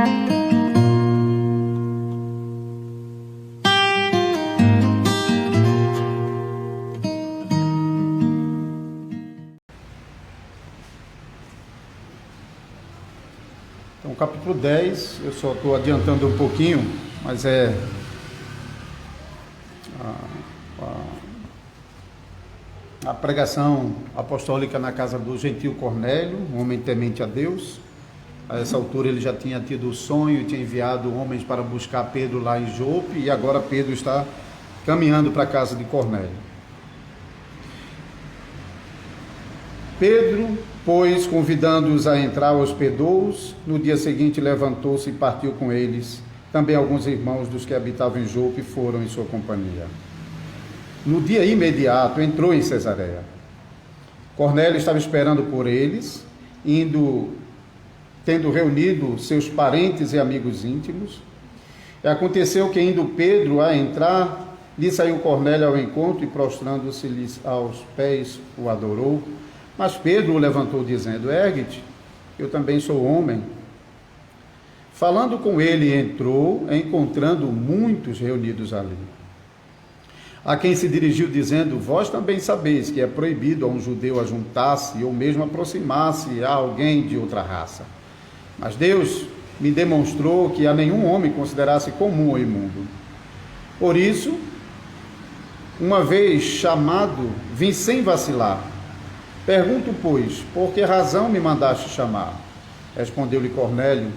Então, capítulo 10, eu só estou adiantando um pouquinho, mas é a pregação apostólica na casa do gentil Cornélio, um homem temente a Deus. A essa altura ele já tinha tido o sonho e tinha enviado homens para buscar Pedro lá em Jope, e agora Pedro está caminhando para a casa de Cornélio. Pedro, pois, convidando-os a entrar, hospedou-os. No dia seguinte levantou-se e partiu com eles. Também alguns irmãos dos que habitavam em Jope foram em sua companhia. No dia imediato entrou em Cesareia. Cornélio estava esperando por eles, tendo reunido seus parentes e amigos íntimos. E aconteceu que, indo Pedro a entrar, lhe saiu Cornélio ao encontro e, prostrando-se-lhes aos pés, o adorou. Mas Pedro o levantou, dizendo: ergue-te, eu também sou homem. Falando com ele, entrou, encontrando muitos reunidos ali, a quem se dirigiu, dizendo: vós também sabeis que é proibido a um judeu ajuntar-se ou mesmo aproximar-se a alguém de outra raça. Mas Deus me demonstrou que a nenhum homem considerasse comum ou imundo. Por isso, uma vez chamado, vim sem vacilar. Pergunto, pois, por que razão me mandaste chamar? Respondeu-lhe Cornélio: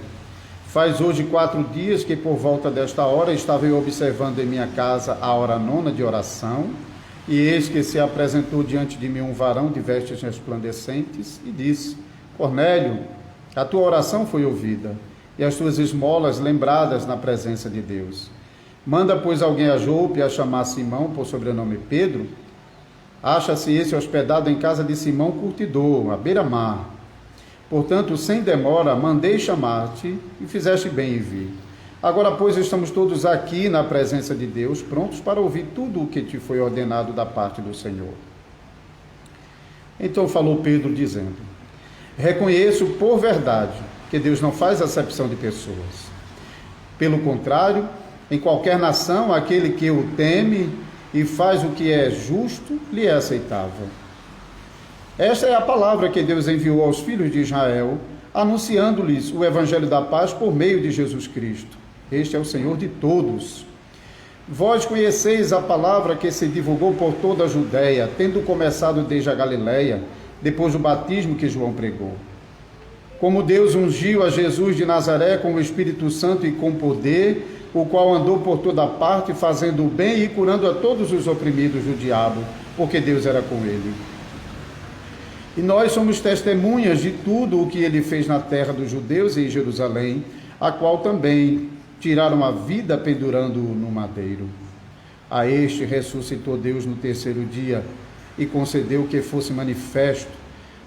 faz hoje 4 dias que por volta desta hora estava eu observando em minha casa a hora 9ª de oração, e eis que se apresentou diante de mim um varão de vestes resplandecentes e disse: Cornélio, a tua oração foi ouvida, e as tuas esmolas lembradas na presença de Deus. Manda, pois, alguém a Jope a chamar Simão, por sobrenome Pedro. Acha-se esse hospedado em casa de Simão Curtidor, à beira-mar. Portanto, sem demora, mandei chamar-te, e fizeste bem em vir. Agora, pois, estamos todos aqui na presença de Deus, prontos para ouvir tudo o que te foi ordenado da parte do Senhor. Então falou Pedro, dizendo: reconheço por verdade que Deus não faz acepção de pessoas. Pelo contrário, em qualquer nação, aquele que o teme e faz o que é justo, lhe é aceitável. Esta é a palavra que Deus enviou aos filhos de Israel, anunciando-lhes o evangelho da paz por meio de Jesus Cristo. Este é o Senhor de todos. Vós conheceis a palavra que se divulgou por toda a Judéia, tendo começado desde a Galileia, depois do batismo que João pregou. Como Deus ungiu a Jesus de Nazaré com o Espírito Santo e com poder, o qual andou por toda parte, fazendo o bem e curando a todos os oprimidos do diabo, porque Deus era com ele. E nós somos testemunhas de tudo o que ele fez na terra dos judeus e em Jerusalém, a qual também tiraram a vida pendurando-o no madeiro. A este ressuscitou Deus no 3º dia e concedeu que fosse manifesto,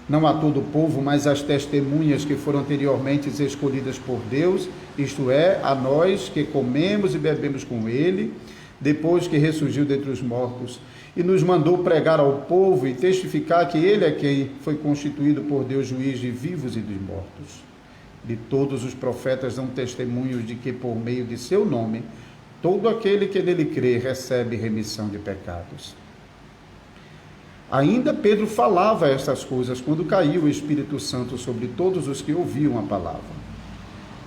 não a todo o povo, mas às testemunhas que foram anteriormente escolhidas por Deus, isto é, a nós que comemos e bebemos com ele, depois que ressurgiu dentre os mortos, e nos mandou pregar ao povo e testificar que ele é quem foi constituído por Deus juiz de vivos e dos mortos. De todos os profetas dão testemunhos de que por meio de seu nome, todo aquele que nele crê recebe remissão de pecados. Ainda Pedro falava estas coisas quando caiu o Espírito Santo sobre todos os que ouviam a palavra.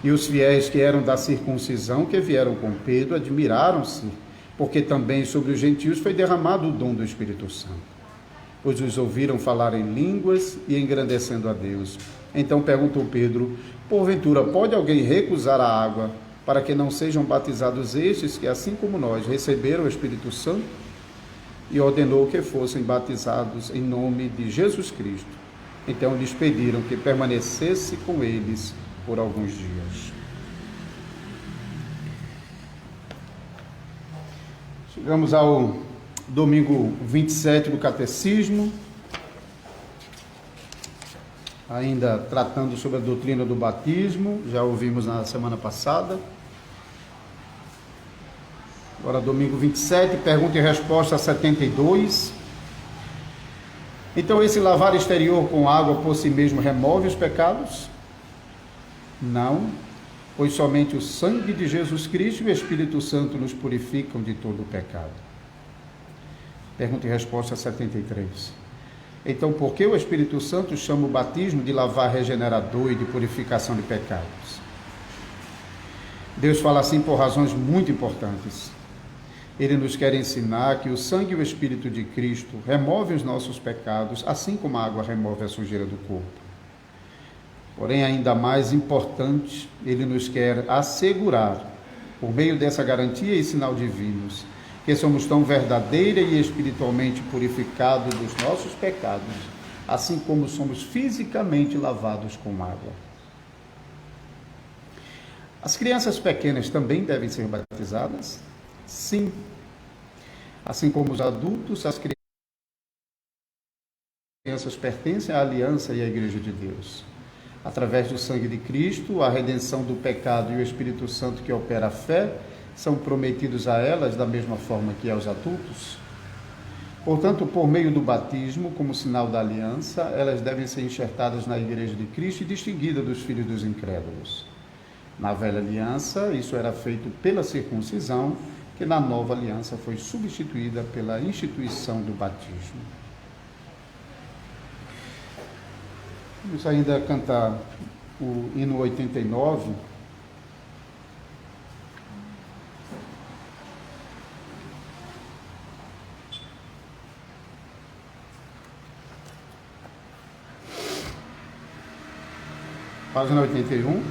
E os fiéis que eram da circuncisão, que vieram com Pedro, admiraram-se, porque também sobre os gentios foi derramado o dom do Espírito Santo, pois os ouviram falar em línguas e engrandecendo a Deus. Então perguntou Pedro: porventura pode alguém recusar a água para que não sejam batizados estes que, assim como nós, receberam o Espírito Santo? E ordenou que fossem batizados em nome de Jesus Cristo. Então lhes pediram que permanecesse com eles por alguns dias. Chegamos ao domingo 27 do Catecismo, ainda tratando sobre a doutrina do batismo, já ouvimos na semana passada. Agora, domingo 27, pergunta e resposta 72. Então, esse lavar exterior com água por si mesmo remove os pecados? Não. pois somente o sangue de Jesus Cristo e o Espírito Santo nos purificam de todo o pecado. Pergunta e resposta 73. Então, por que o Espírito Santo chama o batismo de lavar regenerador e de purificação de pecados? Deus fala assim por razões muito importantes. Ele nos quer ensinar que o sangue e o Espírito de Cristo removem os nossos pecados, assim como a água remove a sujeira do corpo. Porém, ainda mais importante, ele nos quer assegurar, por meio dessa garantia e sinal divinos, que somos tão verdadeira e espiritualmente purificados dos nossos pecados, assim como somos fisicamente lavados com água. As crianças pequenas também devem ser batizadas? Sim. Assim como os adultos, as crianças pertencem à aliança e à Igreja de Deus. Através do sangue de Cristo, a redenção do pecado e o Espírito Santo que opera a fé são prometidos a elas da mesma forma que aos adultos. Portanto, por meio do batismo, como sinal da aliança, elas devem ser enxertadas na Igreja de Cristo e distinguidas dos filhos dos incrédulos. Na velha aliança, isso era feito pela circuncisão, que na nova aliança foi substituída pela instituição do batismo. Vamos ainda cantar o hino 89. Página 81.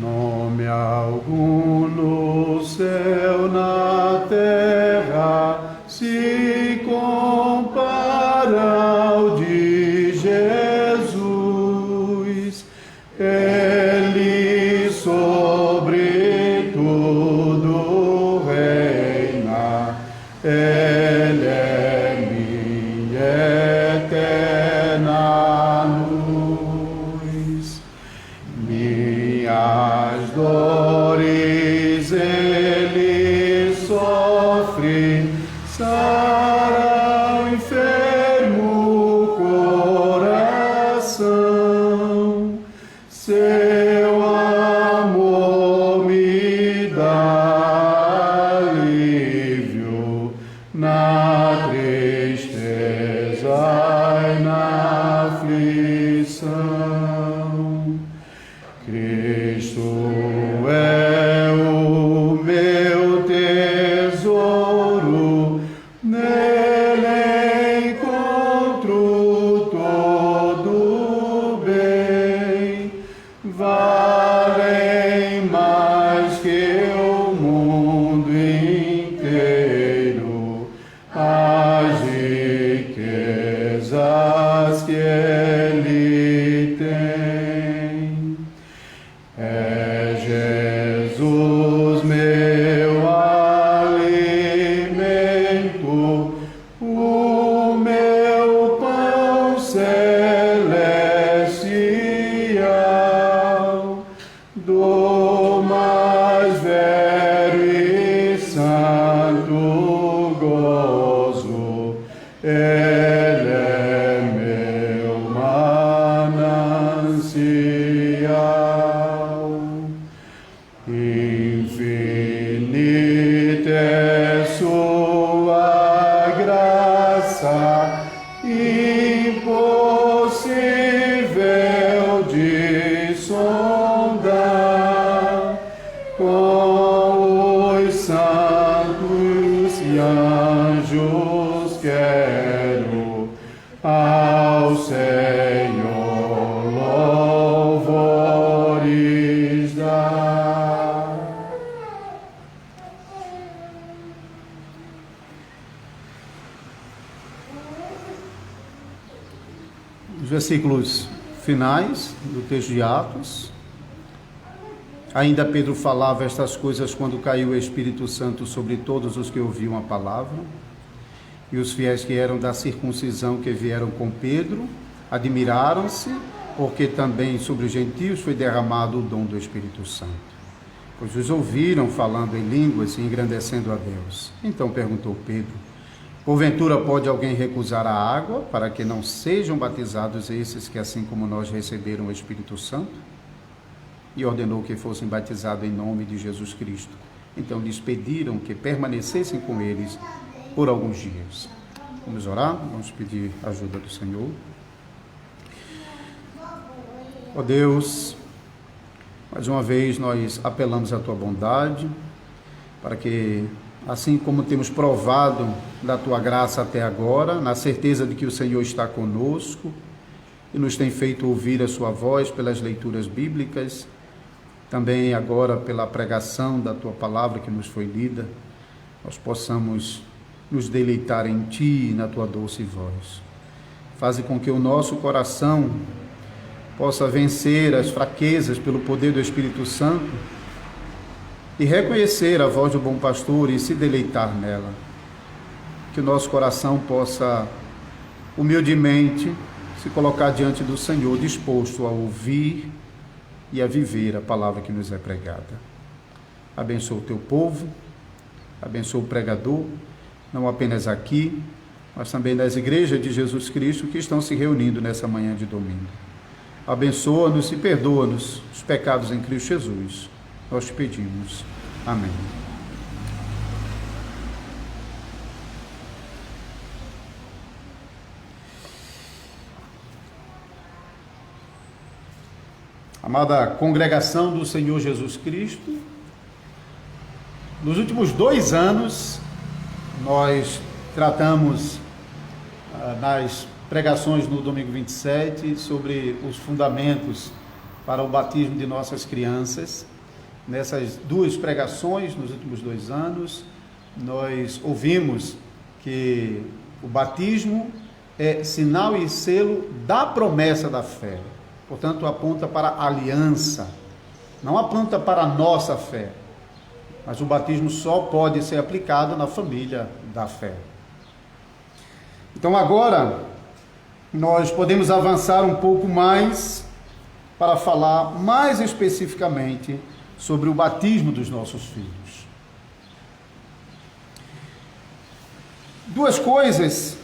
Nome algum no céu, na terra, se compara ao de Jesus. Ele sobre tudo reina, ele é minha eterna luz. Minhas dores ele sofre, sara o enfermo coração. Seu amor me dá alívio na tristeza e na aflição. Cristo é o meu tesouro, nele encontro todo bem. Valem mais que o mundo inteiro as riquezas que ele tem. É Jesus meu alimento, o meu pão celestial, do mais velho e santo gozo. Ele é meu manancial. Infinita é sua graça, impossível de sondar. Com os santos e anjos quero ao Senhor louvores dar. Os versículos finais do texto de Atos. Ainda Pedro falava estas coisas quando caiu o Espírito Santo sobre todos os que ouviam a palavra. E os fiéis que eram da circuncisão que vieram com Pedro admiraram-se, porque também sobre os gentios foi derramado o dom do Espírito Santo. Pois os ouviram falando em línguas e engrandecendo a Deus. Então perguntou Pedro: porventura pode alguém recusar a água para que não sejam batizados esses que, assim como nós, receberam o Espírito Santo? e ordenou que fossem batizados em nome de Jesus Cristo. Então lhes pediram que permanecessem com eles por alguns dias. Vamos orar, vamos pedir a ajuda do Senhor. Ó Deus, mais uma vez nós apelamos à Tua bondade, para que, assim como temos provado da Tua graça até agora, na certeza de que o Senhor está conosco e nos tem feito ouvir a Sua voz pelas leituras bíblicas, também agora pela pregação da Tua palavra que nos foi lida, nós possamos nos deleitar em Ti e na Tua doce voz. Faze com que o nosso coração possa vencer as fraquezas pelo poder do Espírito Santo e reconhecer a voz do bom pastor e se deleitar nela. Que o nosso coração possa humildemente se colocar diante do Senhor, disposto a ouvir e a viver a palavra que nos é pregada. Abençoa o Teu povo, abençoa o pregador, não apenas aqui, mas também nas igrejas de Jesus Cristo que estão se reunindo nessa manhã de domingo. Abençoa-nos e perdoa-nos os pecados em Cristo Jesus. Nós te pedimos. Amém. Amada congregação do Senhor Jesus Cristo, nos últimos 2 anos, nós tratamos nas pregações no domingo 27 sobre os fundamentos para o batismo de nossas crianças. Nessas 2 pregações, nos últimos 2 anos, nós ouvimos que o batismo é sinal e selo da promessa da fé. Portanto, aponta para a aliança, não aponta para a nossa fé. Mas o batismo só pode ser aplicado na família da fé. Então agora, nós podemos avançar um pouco mais para falar mais especificamente sobre o batismo dos nossos filhos. 2 coisas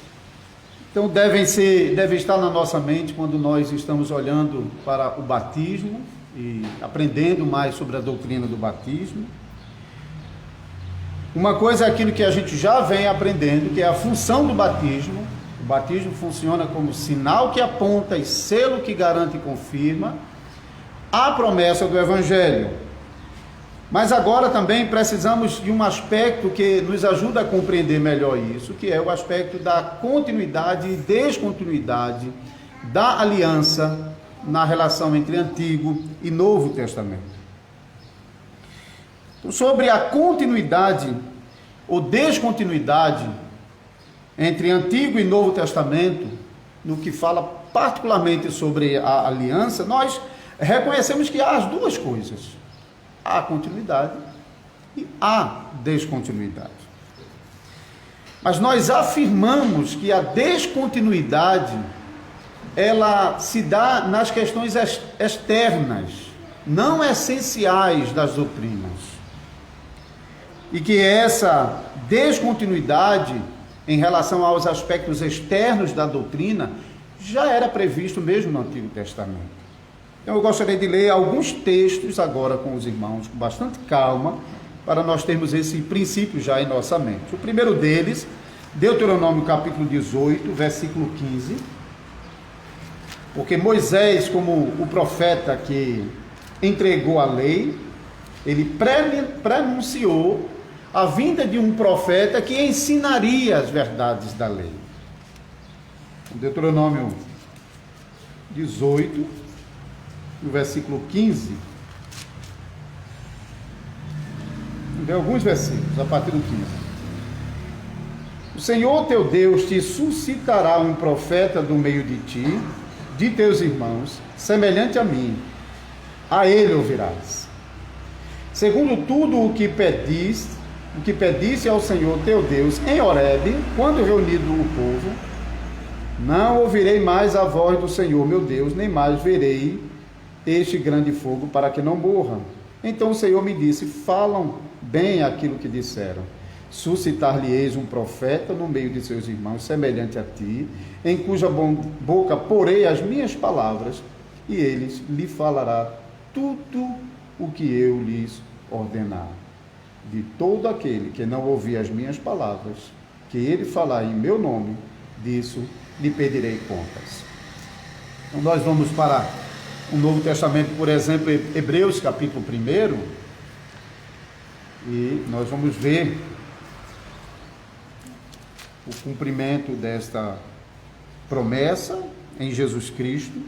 então devem estar na nossa mente quando nós estamos olhando para o batismo e aprendendo mais sobre a doutrina do batismo. Uma coisa é aquilo que a gente já vem aprendendo, que é a função do batismo. O batismo funciona como sinal que aponta e selo que garante e confirma a promessa do Evangelho. Mas agora também precisamos de um aspecto que nos ajuda a compreender melhor isso, que é o aspecto da continuidade e descontinuidade da aliança na relação entre Antigo e Novo Testamento. Então, sobre a continuidade ou descontinuidade entre Antigo e Novo Testamento, no que fala particularmente sobre a aliança, nós reconhecemos que há as 2 coisas. Há continuidade e há descontinuidade. Mas nós afirmamos que a descontinuidade, ela se dá nas questões externas, não essenciais das doutrinas. E que essa descontinuidade em relação aos aspectos externos da doutrina já era previsto mesmo no Antigo Testamento. Então eu gostaria de ler alguns textos agora com os irmãos, com bastante calma, para nós termos esse princípio já em nossa mente. O primeiro deles, Deuteronômio capítulo 18, versículo 15, porque Moisés, como o profeta que entregou a lei, ele prenunciou a vinda de um profeta que ensinaria as verdades da lei. Deuteronômio 18, no versículo 15, tem alguns versículos, a partir do 15. O Senhor teu Deus te suscitará um profeta do meio de ti, de teus irmãos, semelhante a mim, a ele ouvirás. Segundo tudo o que pediste ao Senhor teu Deus em Horebe, quando reunido o povo, não ouvirei mais a voz do Senhor meu Deus, nem mais verei este grande fogo, para que não morram. Então o Senhor me disse: falam bem aquilo que disseram. Suscitar-lhe-eis um profeta no meio de seus irmãos, semelhante a ti, em cuja boca porei as minhas palavras, e eles lhe falará tudo o que eu lhes ordenar. De todo aquele que não ouvir as minhas palavras, que ele falar em meu nome, disso lhe pedirei contas. Então nós vamos para o Novo Testamento, por exemplo, Hebreus capítulo 1, e nós vamos ver o cumprimento desta promessa em Jesus Cristo.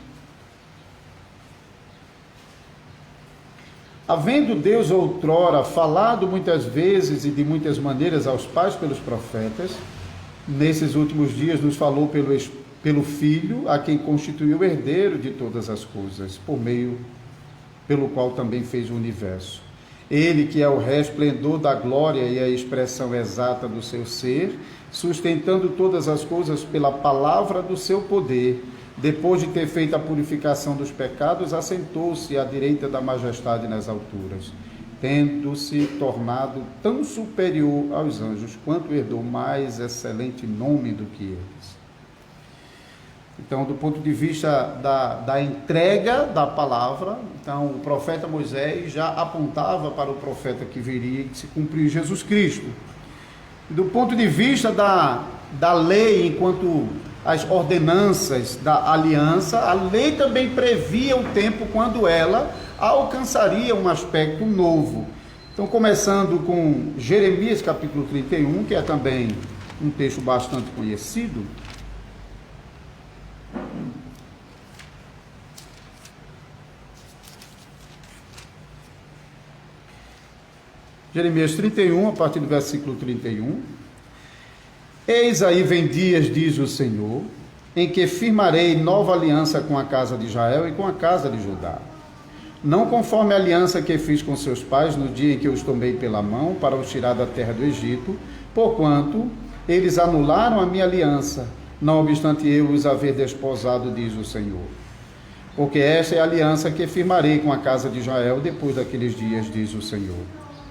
Havendo Deus outrora falado muitas vezes e de muitas maneiras aos pais pelos profetas, nesses últimos dias nos falou pelo Filho, a quem constituiu o herdeiro de todas as coisas, pelo qual também fez o universo. Ele que é o resplendor da glória e a expressão exata do seu ser, sustentando todas as coisas pela palavra do seu poder, depois de ter feito a purificação dos pecados, assentou-se à direita da majestade nas alturas, tendo-se tornado tão superior aos anjos, quanto herdou mais excelente nome do que eles. Então, do ponto de vista da entrega da palavra, então o profeta Moisés já apontava para o profeta que viria e que se cumpriu, Jesus Cristo. Do ponto de vista da lei, enquanto as ordenanças da aliança, a lei também previa o tempo quando ela alcançaria um aspecto novo. Então, começando com Jeremias capítulo 31, que é também um texto bastante conhecido. Jeremias 31, a partir do versículo 31. Eis aí vem dias, diz o Senhor, em que firmarei nova aliança com a casa de Israel e com a casa de Judá. Não conforme a aliança que fiz com seus pais no dia em que os tomei pela mão para os tirar da terra do Egito, porquanto eles anularam a minha aliança, não obstante eu os haver desposado, diz o Senhor. Porque esta é a aliança que firmarei com a casa de Israel depois daqueles dias, diz o Senhor.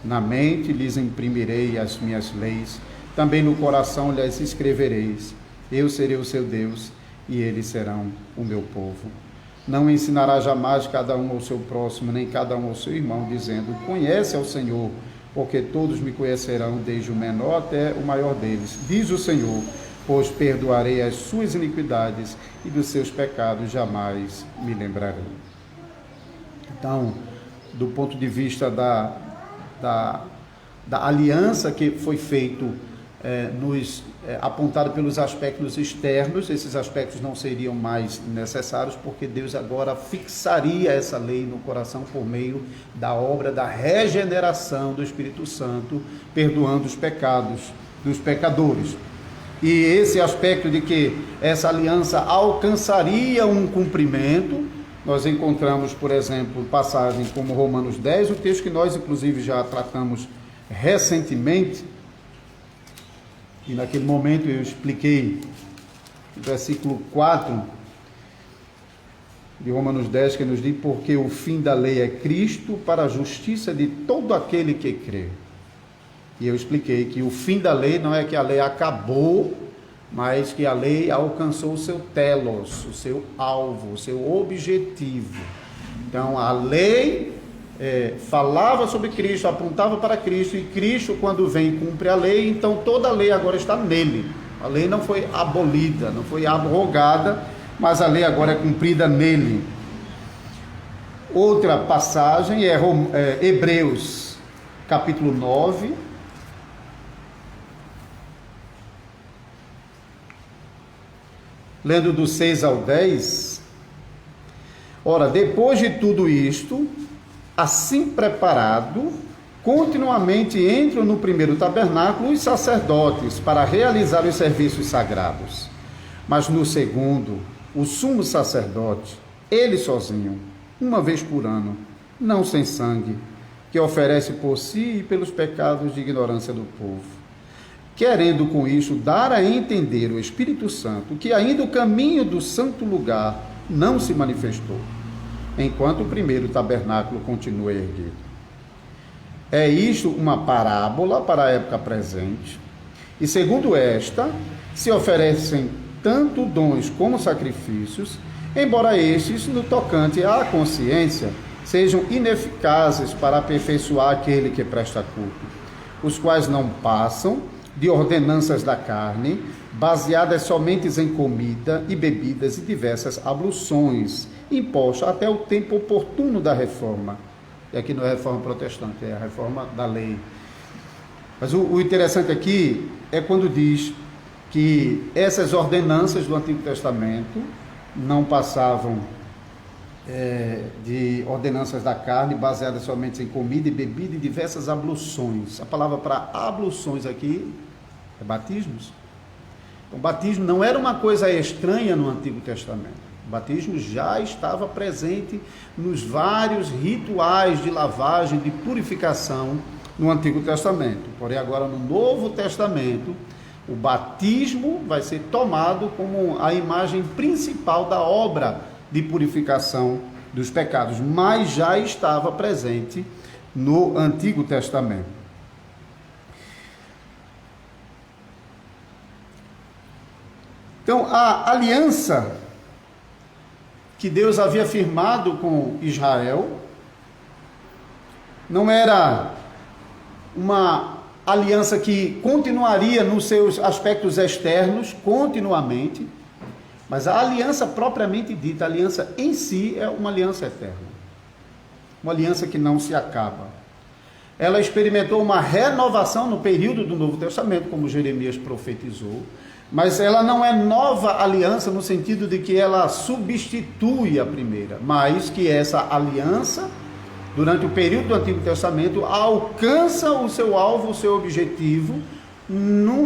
Na mente lhes imprimirei as minhas leis, também no coração lhes escrevereis. Eu serei o seu Deus, e eles serão o meu povo. Não ensinará jamais cada um ao seu próximo, nem cada um ao seu irmão, dizendo, conhece ao Senhor, porque todos me conhecerão, desde o menor até o maior deles. Diz o Senhor, pois perdoarei as suas iniquidades, e dos seus pecados jamais me lembrarei. Então, do ponto de vista da aliança que foi feito, apontado pelos aspectos externos, esses aspectos não seriam mais necessários, porque Deus agora fixaria essa lei no coração por meio da obra da regeneração do Espírito Santo, perdoando os pecados dos pecadores. E esse aspecto de que essa aliança alcançaria um cumprimento, nós encontramos, por exemplo, passagens como Romanos 10, o texto que nós inclusive já tratamos recentemente, e naquele momento eu expliquei o versículo 4 de Romanos 10, que nos diz, porque o fim da lei é Cristo para a justiça de todo aquele que crê. E eu expliquei que o fim da lei não é que a lei acabou, mas que a lei alcançou o seu telos, o seu alvo, o seu objetivo. Então a lei falava sobre Cristo, apontava para Cristo, e Cristo, quando vem, cumpre a lei, então toda a lei agora está nele. A lei não foi abolida, não foi abrogada, mas a lei agora é cumprida nele. Outra passagem é Hebreus, capítulo 9, lendo do 6 ao 10. Ora, depois de tudo isto, assim preparado, continuamente entram no primeiro tabernáculo os sacerdotes para realizar os serviços sagrados. Mas no segundo, o sumo sacerdote, ele sozinho, uma vez por ano, não sem sangue, que oferece por si e pelos pecados de ignorância do povo, querendo com isso dar a entender o Espírito Santo que ainda o caminho do santo lugar não se manifestou, enquanto o primeiro tabernáculo continua erguido. É isto uma parábola para a época presente, e segundo esta, se oferecem tanto dons como sacrifícios, embora estes, no tocante à consciência, sejam ineficazes para aperfeiçoar aquele que presta culto, os quais não passam de ordenanças da carne, baseadas somente em comida e bebidas e diversas abluções, impostas até o tempo oportuno da reforma. E aqui não é a reforma protestante, é a reforma da lei. Mas o interessante aqui é quando diz que essas ordenanças do Antigo Testamento não passavam de ordenanças da carne, baseadas somente em comida e bebida e diversas abluções. A palavra para abluções aqui é batismos. O batismo não era uma coisa estranha no Antigo Testamento. O batismo já estava presente nos vários rituais de lavagem, de purificação no Antigo Testamento. Porém, agora no Novo Testamento, o batismo vai ser tomado como a imagem principal da obra de purificação dos pecados, mas já estava presente no Antigo Testamento. Então, a aliança que Deus havia firmado com Israel não era uma aliança que continuaria nos seus aspectos externos continuamente, mas a aliança propriamente dita, a aliança em si, é uma aliança eterna, uma aliança que não se acaba. Ela experimentou uma renovação no período do Novo Testamento, como Jeremias profetizou, mas ela não é nova aliança no sentido de que ela substitui a primeira, mas que essa aliança, durante o período do Antigo Testamento, alcança o seu alvo, o seu objetivo,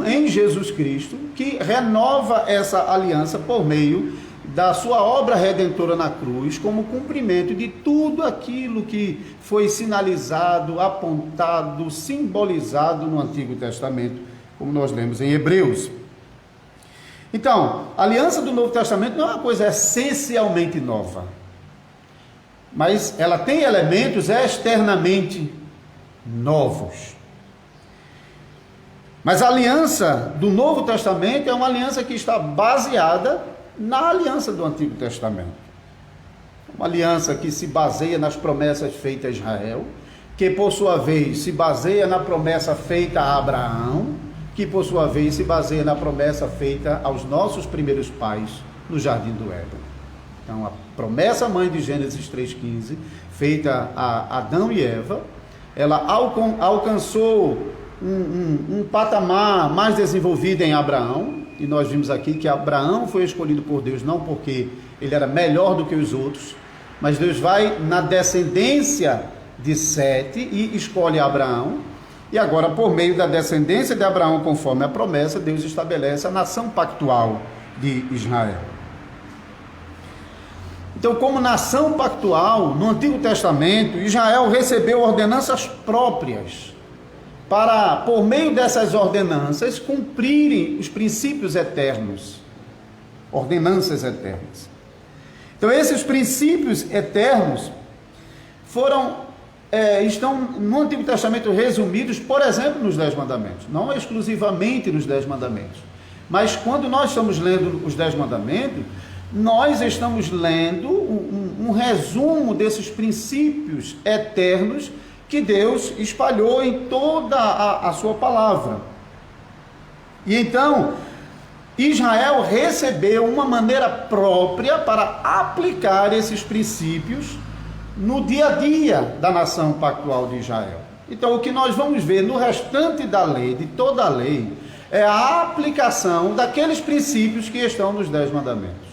em Jesus Cristo, que renova essa aliança por meio da sua obra redentora na cruz, como cumprimento de tudo aquilo que foi sinalizado, apontado, simbolizado no Antigo Testamento, como nós lemos em Hebreus. Então, a aliança do Novo Testamento não é uma coisa essencialmente nova, mas ela tem elementos externamente novos. Mas a aliança do Novo Testamento é uma aliança que está baseada na aliança do Antigo Testamento. Uma aliança que se baseia nas promessas feitas a Israel, que por sua vez se baseia na promessa feita a Abraão, que por sua vez se baseia na promessa feita aos nossos primeiros pais no Jardim do Éden. Então, a promessa mãe de Gênesis 3,15, feita a Adão e Eva, ela alcançou um patamar mais desenvolvido em Abraão, e nós vimos aqui que Abraão foi escolhido por Deus não porque ele era melhor do que os outros, mas Deus vai na descendência de Sete e escolhe Abraão, e agora por meio da descendência de Abraão, conforme a promessa, Deus estabelece a nação pactual de Israel. Então, como nação pactual, no Antigo Testamento, Israel recebeu ordenanças próprias, para, por meio dessas ordenanças, cumprirem os princípios eternos, ordenanças eternas. Então, esses princípios eternos estão no Antigo Testamento resumidos, por exemplo, nos 10 Mandamentos, não exclusivamente nos 10 Mandamentos, mas quando nós estamos lendo os 10 Mandamentos, nós estamos lendo um resumo desses princípios eternos que Deus espalhou em toda a sua palavra. E então, Israel recebeu uma maneira própria para aplicar esses princípios no dia a dia da nação pactual de Israel. Então, o que nós vamos ver no restante da lei, de toda a lei, é a aplicação daqueles princípios que estão nos 10 Mandamentos.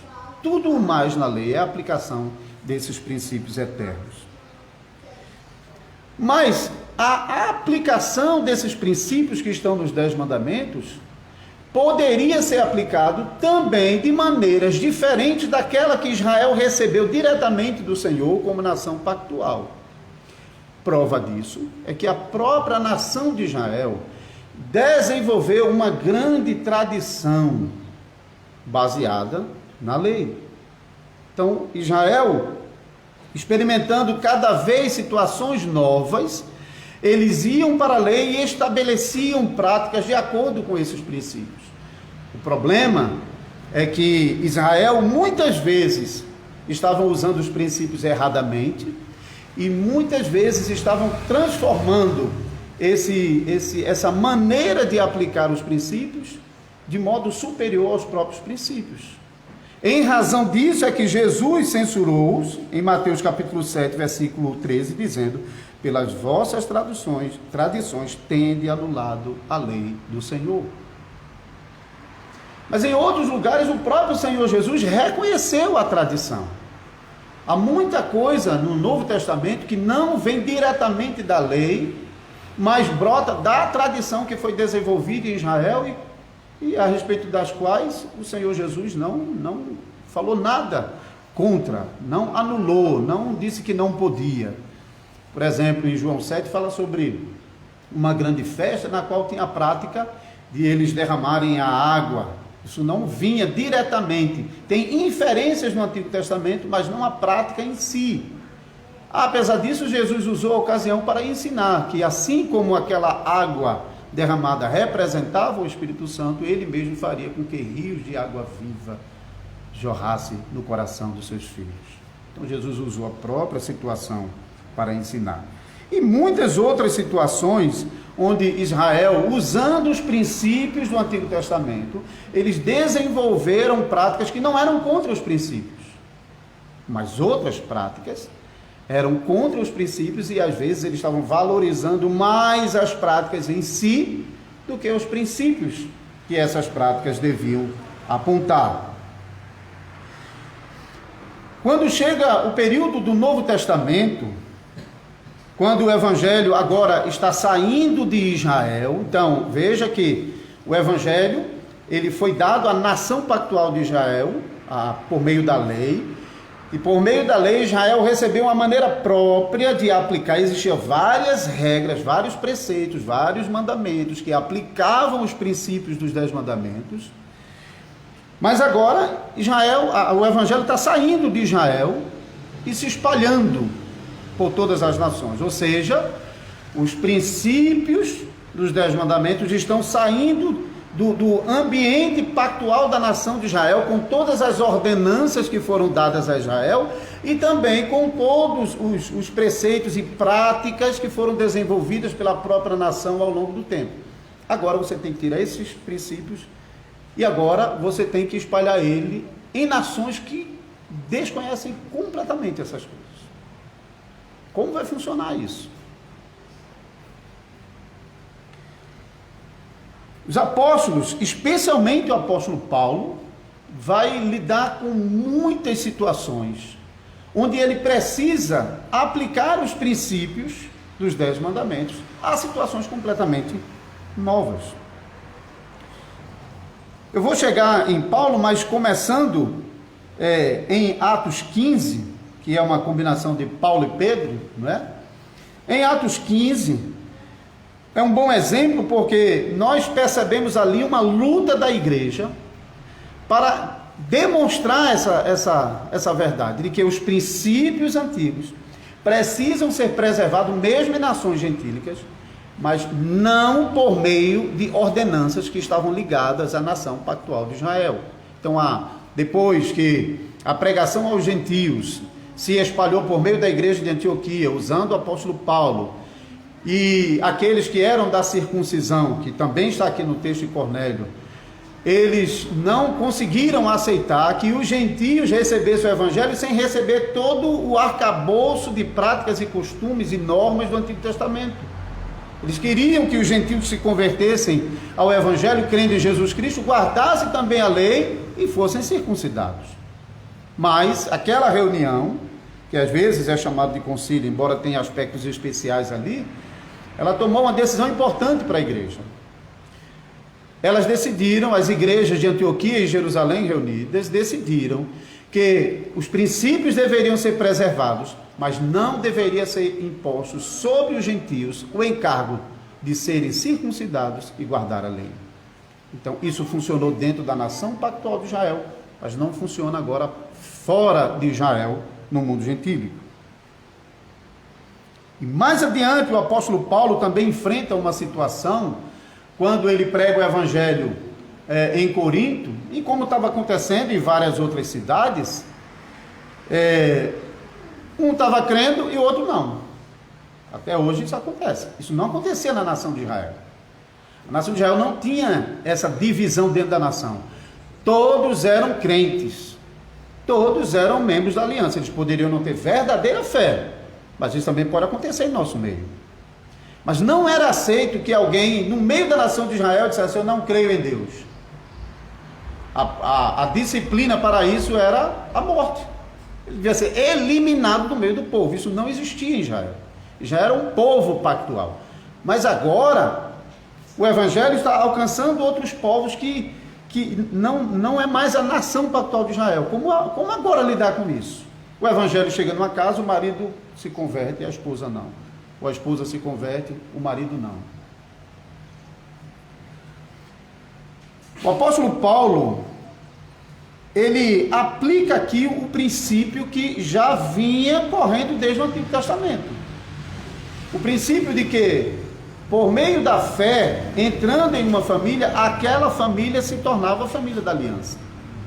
Tudo mais na lei é a aplicação desses princípios eternos. Mas a aplicação desses princípios que estão nos 10 Mandamentos poderia ser aplicado também de maneiras diferentes daquela que Israel recebeu diretamente do Senhor como nação pactual. Prova disso é que a própria nação de Israel desenvolveu uma grande tradição baseada na lei. Então, Israel, experimentando cada vez situações novas, eles iam para a lei e estabeleciam práticas de acordo com esses princípios. O problema é que Israel muitas vezes estavam usando os princípios erradamente, e muitas vezes estavam transformando essa maneira de aplicar os princípios de modo superior aos próprios princípios. Em razão disso é que Jesus censurou-os em Mateus capítulo 7, versículo 13, dizendo: pelas vossas tradições tende anulado a lei do Senhor. Mas em outros lugares o próprio Senhor Jesus reconheceu a tradição. Há muita coisa no Novo Testamento que não vem diretamente da lei, mas brota da tradição que foi desenvolvida em Israel e a respeito das quais o Senhor Jesus não falou nada contra, não anulou, não disse que não podia. Por exemplo, em João 7 fala sobre uma grande festa na qual tinha a prática de eles derramarem a água. Isso não vinha diretamente. Tem inferências no Antigo Testamento, mas não a prática em si. Apesar disso, Jesus usou a ocasião para ensinar que assim como aquela água derramada representava o Espírito Santo, ele mesmo faria com que rios de água viva jorrassem no coração dos seus filhos. Então Jesus usou a própria situação para ensinar. E muitas outras situações onde Israel, usando os princípios do Antigo Testamento, eles desenvolveram práticas que não eram contra os princípios, mas outras práticas eram contra os princípios e às vezes eles estavam valorizando mais as práticas em si do que os princípios que essas práticas deviam apontar. Quando chega o período do Novo Testamento, quando o Evangelho agora está saindo de Israel, então veja que o Evangelho ele foi dado à nação pactual de Israel por meio da lei, e por meio da lei Israel recebeu uma maneira própria de aplicar. Existiam várias regras, vários preceitos, vários mandamentos que aplicavam os princípios dos 10 mandamentos. Mas agora o Evangelho está saindo de Israel e se espalhando por todas as nações, ou seja, os princípios dos 10 mandamentos estão saindo do ambiente pactual da nação de Israel, com todas as ordenanças que foram dadas a Israel, e também com todos os preceitos e práticas que foram desenvolvidas pela própria nação ao longo do tempo. Agora você tem que tirar esses princípios, e agora você tem que espalhar ele em nações que desconhecem completamente essas coisas. Como vai funcionar isso? Os apóstolos, especialmente o apóstolo Paulo, vai lidar com muitas situações onde ele precisa aplicar os princípios dos 10 mandamentos a situações completamente novas. Eu vou chegar em Paulo, mas começando em Atos 15, que é uma combinação de Paulo e Pedro, não é? Em Atos 15, é um bom exemplo porque nós percebemos ali uma luta da igreja para demonstrar essa verdade, de que os princípios antigos precisam ser preservados mesmo em nações gentílicas, mas não por meio de ordenanças que estavam ligadas à nação pactual de Israel. Então, depois que a pregação aos gentios se espalhou por meio da igreja de Antioquia, usando o apóstolo Paulo, e aqueles que eram da circuncisão, que também está aqui no texto de Cornélio, eles não conseguiram aceitar que os gentios recebessem o evangelho sem receber todo o arcabouço de práticas e costumes e normas do Antigo Testamento. Eles queriam que os gentios se convertessem ao evangelho, crendo em Jesus Cristo, guardassem também a lei e fossem circuncidados. Mas aquela reunião, que às vezes é chamada de concílio, embora tenha aspectos especiais ali, ela tomou uma decisão importante para a igreja. Elas decidiram, as igrejas de Antioquia e Jerusalém reunidas, decidiram que os princípios deveriam ser preservados, mas não deveria ser imposto sobre os gentios o encargo de serem circuncidados e guardar a lei. Então, isso funcionou dentro da nação pactual de Israel, mas não funciona agora fora de Israel, no mundo gentílico. E mais adiante, o apóstolo Paulo também enfrenta uma situação, quando ele prega o evangelho em Corinto, e como estava acontecendo em várias outras cidades, Um estava crendo e o outro não. Até hoje isso acontece. Isso não acontecia na nação de Israel. A nação de Israel não tinha essa divisão dentro da nação. Todos eram crentes. Todos eram membros da aliança. Eles poderiam não ter verdadeira fé, mas isso também pode acontecer em nosso meio. Mas não era aceito que alguém, no meio da nação de Israel, dissesse: eu não creio em Deus. A disciplina para isso era a morte. Ele devia ser eliminado do meio do povo. Isso não existia em Israel. Já era um povo pactual. Mas agora, o Evangelho está alcançando outros povos que não é mais a nação pactual de Israel. Como agora lidar com isso? O Evangelho chega numa casa, o marido se converte e a esposa não. Ou a esposa se converte, o marido não. O apóstolo Paulo, ele aplica aqui o princípio que já vinha correndo desde o Antigo Testamento. O princípio de que, por meio da fé, entrando em uma família, aquela família se tornava a família da aliança.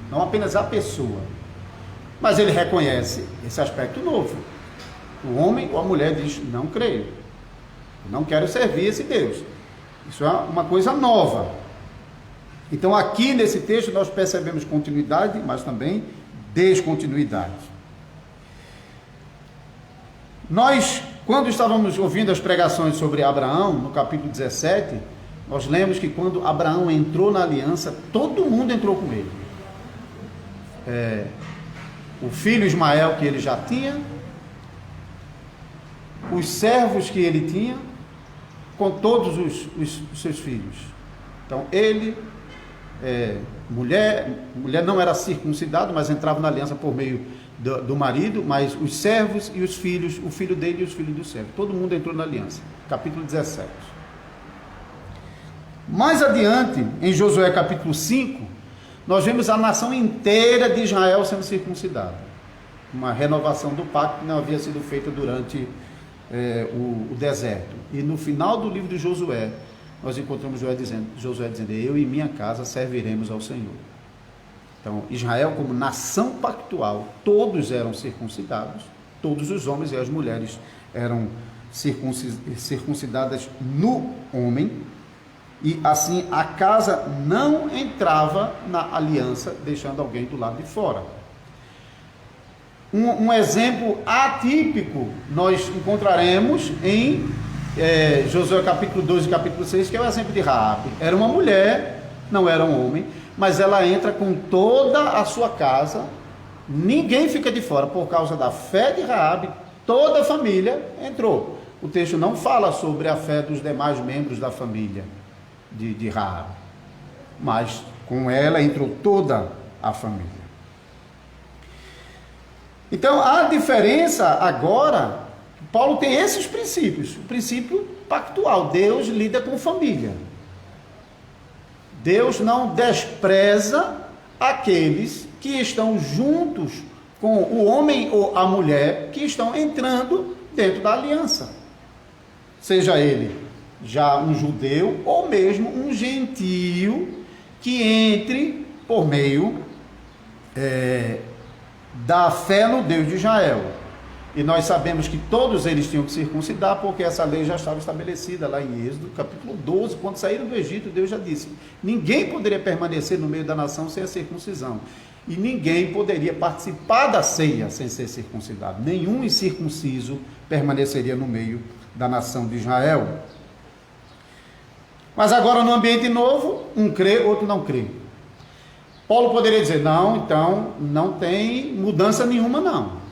Não apenas a pessoa. Mas ele reconhece esse aspecto novo. O homem ou a mulher diz: não creio. Não quero servir esse Deus. Isso é uma coisa nova. Então aqui nesse texto nós percebemos continuidade, mas também descontinuidade. Nós, quando estávamos ouvindo as pregações sobre Abraão, no capítulo 17, nós lemos que quando Abraão entrou na aliança, todo mundo entrou com ele. O filho Ismael que ele já tinha, os servos que ele tinha, com todos os seus filhos. Então ele, mulher não era circuncidado, mas entrava na aliança por meio do marido, mas os servos e os filhos, o filho dele e os filhos do servo, todo mundo entrou na aliança. Capítulo 17. Mais adiante, em Josué capítulo 5, nós vemos a nação inteira de Israel sendo circuncidada. Uma renovação do pacto que não havia sido feita durante o deserto. E no final do livro de Josué, nós encontramos Josué dizendo: eu e minha casa serviremos ao Senhor. Então, Israel, como nação pactual, todos eram circuncidados, todos os homens e as mulheres eram circuncidadas no homem, e assim a casa não entrava na aliança, deixando alguém do lado de fora. Um exemplo atípico nós encontraremos em Josué capítulo 12 e capítulo 6, que é o exemplo de Raabe. Era uma mulher, não era um homem, mas ela entra com toda a sua casa, ninguém fica de fora. Por causa da fé de Raabe, toda a família entrou. O texto não fala sobre a fé dos demais membros da família de Raabe, mas com ela entrou toda a família. Então, a diferença agora, Paulo tem esses princípios, o princípio pactual. Deus lida com família. Deus não despreza aqueles que estão juntos com o homem ou a mulher que estão entrando dentro da aliança. Seja ele já um judeu ou mesmo um gentio que entre por meio da fé no Deus de Israel. E nós sabemos que todos eles tinham que circuncidar, porque essa lei já estava estabelecida lá em Êxodo, capítulo 12, quando saíram do Egito, Deus já disse: ninguém poderia permanecer no meio da nação sem a circuncisão, e ninguém poderia participar da ceia sem ser circuncidado. Nenhum incircunciso permaneceria no meio da nação de Israel. Mas agora, no ambiente novo, um crê, outro não crê. Paulo poderia dizer: não, então não tem mudança nenhuma, não.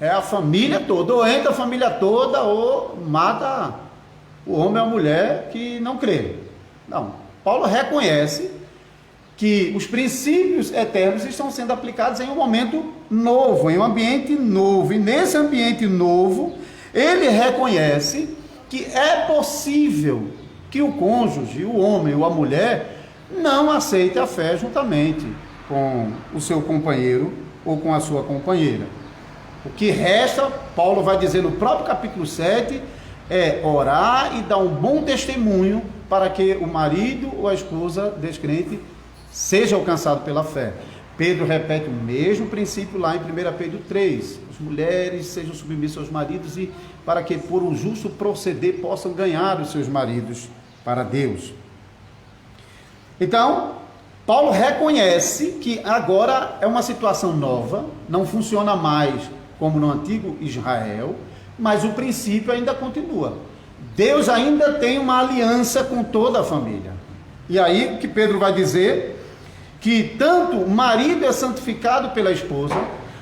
É a família toda, ou entra a família toda, ou mata o homem ou a mulher que não crê. Não, Paulo reconhece que os princípios eternos estão sendo aplicados em um momento novo, em um ambiente novo, e nesse ambiente novo, ele reconhece que é possível que o cônjuge, o homem ou a mulher, não aceite a fé juntamente com o seu companheiro ou com a sua companheira. O que resta, Paulo vai dizer no próprio capítulo 7, é orar e dar um bom testemunho para que o marido ou a esposa descrente seja alcançado pela fé. Pedro repete o mesmo princípio lá em 1 Pedro 3. As mulheres sejam submissas aos maridos e para que por um justo proceder possam ganhar os seus maridos para Deus. Então, Paulo reconhece que agora é uma situação nova, não funciona mais como no antigo Israel, mas o princípio ainda continua. Deus ainda tem uma aliança com toda a família. E aí o que Pedro vai dizer? Que tanto o marido é santificado pela esposa,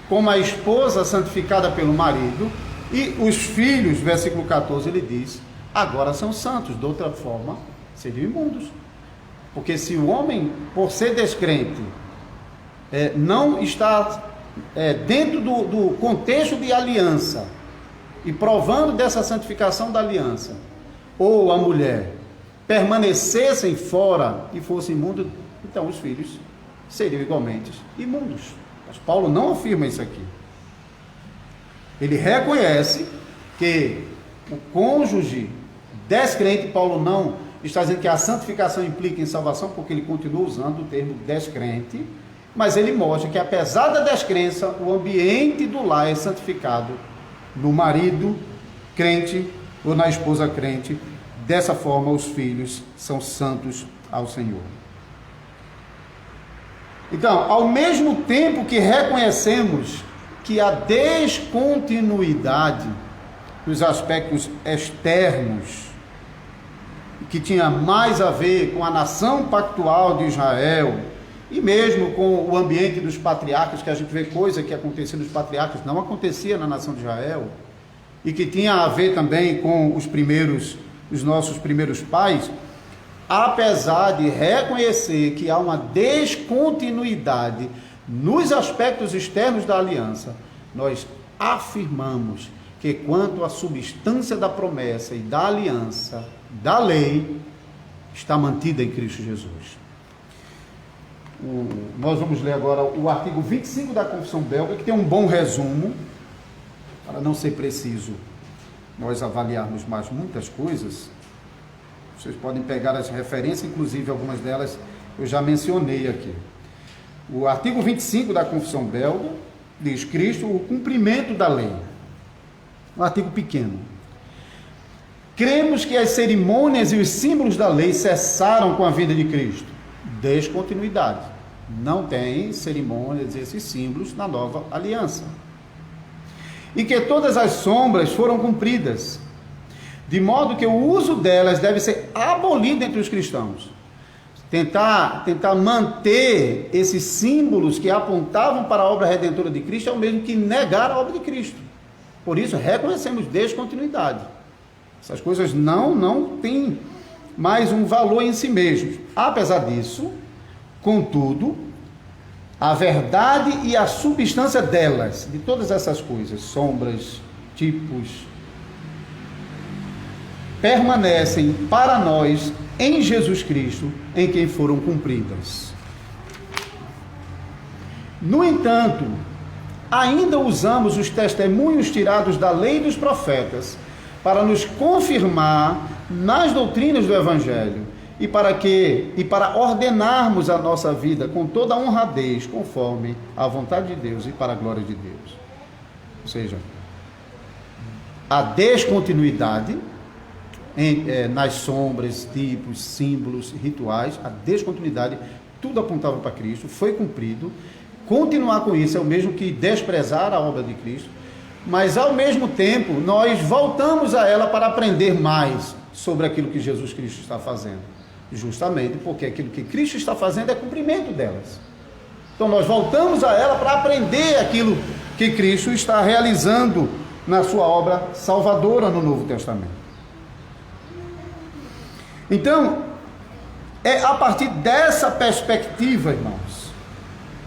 como a esposa santificada pelo marido, e os filhos, versículo 14, ele diz, agora são santos, de outra forma seriam imundos. Porque se o homem, por ser descrente, não está dentro do contexto de aliança, e provando dessa santificação da aliança, ou a mulher permanecessem fora e fossem imundos, então os filhos seriam igualmente imundos. Mas Paulo não afirma isso aqui. Ele reconhece que o cônjuge descrente, Paulo não está dizendo que a santificação implica em salvação, porque ele continua usando o termo descrente, mas ele mostra que apesar da descrença, o ambiente do lar é santificado no marido crente ou na esposa crente. Dessa forma, os filhos são santos ao Senhor. Então, ao mesmo tempo que reconhecemos que a descontinuidade dos aspectos externos, que tinha mais a ver com a nação pactual de Israel, e mesmo com o ambiente dos patriarcas, que a gente vê coisa que acontecia nos patriarcas, não acontecia na nação de Israel, e que tinha a ver também com os nossos primeiros pais, apesar de reconhecer que há uma descontinuidade nos aspectos externos da aliança, nós afirmamos que quanto à substância da promessa e da aliança, da lei, está mantida em Cristo Jesus. Nós vamos ler agora o artigo 25 da Confissão Belga, que tem um bom resumo, para não ser preciso nós avaliarmos mais muitas coisas. Vocês podem pegar as referências, inclusive algumas delas eu já mencionei aqui. O artigo 25 da Confissão Belga diz: Cristo, o cumprimento da lei. Um artigo pequeno. Cremos que as cerimônias e os símbolos da lei cessaram com a vinda de Cristo. Descontinuidade. Não tem cerimônias e esses símbolos na nova aliança. E que todas as sombras foram cumpridas, de modo que o uso delas deve ser abolido entre os cristãos. Tentar manter esses símbolos que apontavam para a obra redentora de Cristo é o mesmo que negar a obra de Cristo. Por isso, reconhecemos descontinuidade. Essas coisas não têm mais um valor em si mesmos. Apesar disso, contudo, a verdade e a substância delas, de todas essas coisas, sombras, tipos, permanecem para nós em Jesus Cristo, em quem foram cumpridas. No entanto, ainda usamos os testemunhos tirados da lei e dos profetas para nos confirmar nas doutrinas do Evangelho e para ordenarmos a nossa vida com toda a honradez, conforme a vontade de Deus e para a glória de Deus. Ou seja, a descontinuidade nas sombras, tipos, símbolos, rituais, a descontinuidade, tudo apontava para Cristo, foi cumprido. Continuar com isso é o mesmo que desprezar a obra de Cristo, mas ao mesmo tempo nós voltamos a ela para aprender mais sobre aquilo que Jesus Cristo está fazendo, justamente porque aquilo que Cristo está fazendo é cumprimento delas. Então nós voltamos a ela para aprender aquilo que Cristo está realizando na sua obra salvadora no Novo Testamento. Então, é a partir dessa perspectiva, irmãos,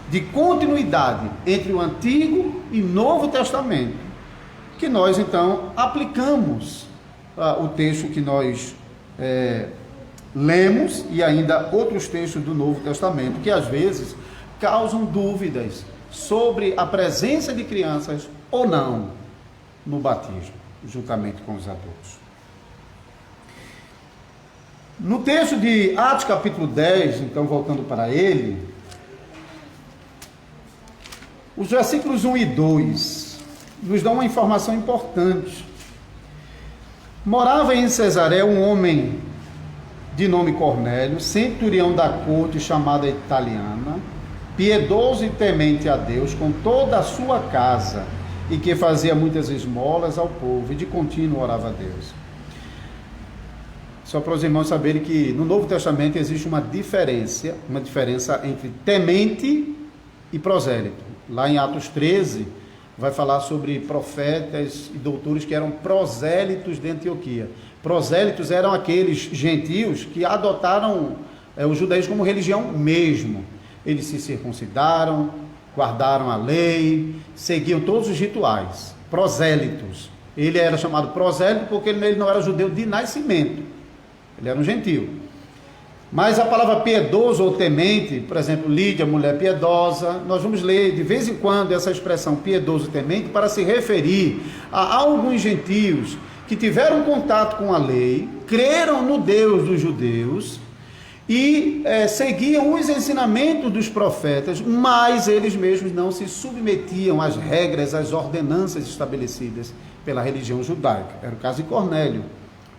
de continuidade entre o Antigo e Novo Testamento, que nós então aplicamos o texto que nós lemos e ainda outros textos do Novo Testamento, que às vezes causam dúvidas sobre a presença de crianças ou não no batismo, juntamente com os adultos. No texto de Atos capítulo 10, então voltando para ele, Os versículos 1 e 2 nos dão uma informação importante. Morava em Cesareia um homem de nome Cornélio, centurião da corte chamada italiana, piedoso e temente a Deus com toda a sua casa, e que fazia muitas esmolas ao povo, e de contínuo orava a Deus. Só para os irmãos saberem que no Novo Testamento existe uma diferença entre temente e prosélito. Lá em Atos 13, vai falar sobre profetas e doutores que eram prosélitos de Antioquia. Prosélitos eram aqueles gentios que adotaram o judaísmo como religião mesmo. Eles se circuncidaram, guardaram a lei, seguiam todos os rituais. Prosélitos. Ele era chamado prosélito porque ele não era judeu de nascimento. Ele era um gentio. Mas a palavra piedoso ou temente, por exemplo, Lídia, mulher piedosa, nós vamos ler de vez em quando essa expressão piedoso e temente para se referir a alguns gentios que tiveram contato com a lei, creram no Deus dos judeus e seguiam os ensinamentos dos profetas, mas eles mesmos não se submetiam às regras, às ordenanças estabelecidas pela religião judaica. Era o caso de Cornélio.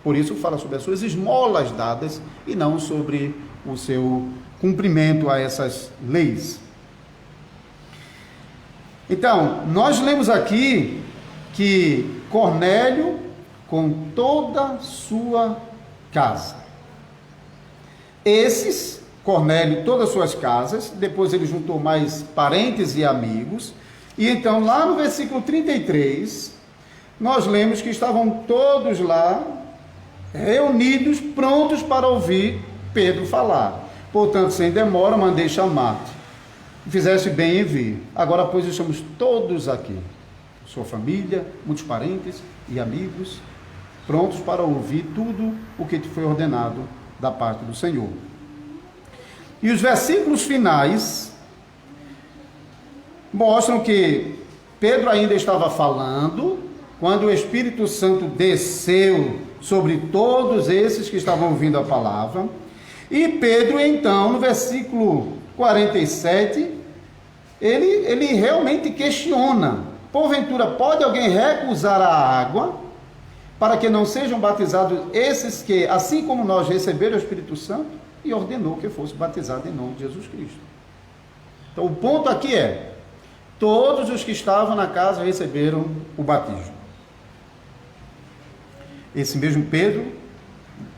Por isso fala sobre as suas esmolas dadas e não sobre o seu cumprimento a essas leis. Então, nós lemos aqui que Cornélio com toda a sua casa. Esses, Cornélio, todas as suas casas, depois ele juntou mais parentes e amigos, e então lá no versículo 33, nós lemos que estavam todos lá, reunidos, prontos para ouvir Pedro falar. Portanto, sem demora, mandei chamar-te. Fizeste bem em vir. Agora, pois, estamos todos aqui, sua família, muitos parentes e amigos, prontos para ouvir tudo o que te foi ordenado da parte do Senhor. E os versículos finais mostram que Pedro ainda estava falando quando o Espírito Santo desceu sobre todos esses que estavam ouvindo a palavra. E Pedro, então, no versículo 47, ele realmente questiona: porventura pode alguém recusar a água para que não sejam batizados esses que, assim como nós, receberam o Espírito Santo? E ordenou que fosse batizado em nome de Jesus Cristo. Então o ponto aqui é: todos os que estavam na casa receberam o batismo. Esse mesmo Pedro